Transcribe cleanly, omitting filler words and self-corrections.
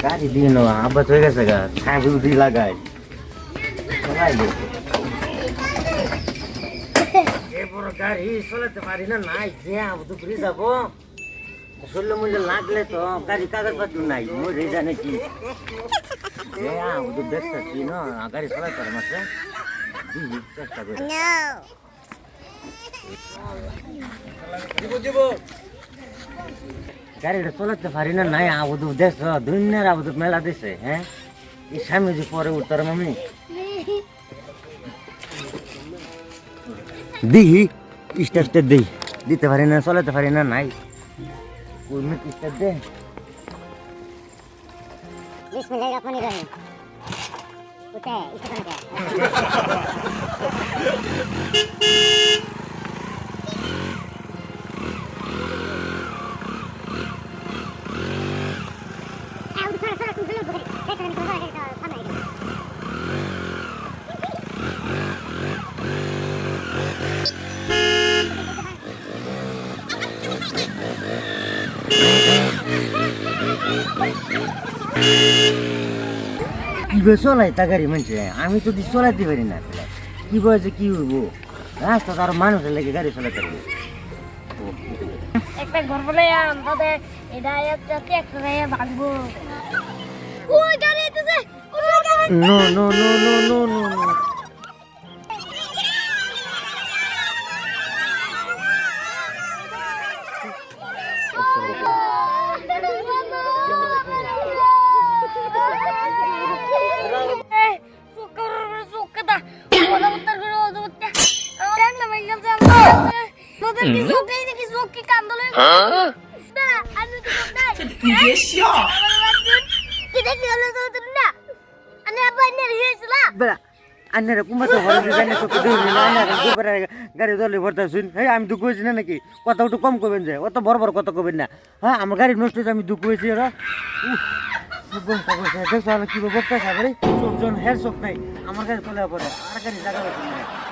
গাড়ি দিয়ে নো আবার হয়ে গেছে গা ছাগল দিয়ে লাগাই বড় গাড়ি চলাতে পারি না নাই তো ঘুরে যাবো শরীর মূল্য লাগলে তো গাড়ি কাগজপত্র নাই মরে জানে কি দেখতেছি না গাড়ি চলাতে পারে মাত্র চেষ্টা করি গাড়িটা চলাতে পারি না নাই আবুদু দেখছ দুনিয়ার আবুদু মেলা দিছে হ্যাঁ এই সামনে যে পরে উত্তর মামি দিহি স্টার্ট দিই দিতে পারি না চলাতে পারি না নাই স্টার্ট দে কিভাবে চলাই তা গাড়ি মানছে আমি তো চলাইতে পারি না কি বলছে কি হবো রাস্তা তার মানুষের লেগে গাড়ি চলাতে পারবো একটা ঘর বলে আমাদের এটা একটা ভাগবো ওই গাড়ি এসেছে no no no no no no আন্নারা কুমার তো ঘরে জানে তো গাড়ি দলে ভরতে শুন হ্যাঁ আমি দুঃখ হয়েছি না নাকি কথা একটু কম করবেন যে অত বড় বড় কথা করবেন না হ্যাঁ আমার গাড়ি নষ্ট হয়েছে আমি দুঃখ হয়েছি ওরা কি বক্তা সাগরে চোখ জন হের চোখ নাই আমার গাড়ি চলে পড়ে আর গাড়ি জায়গা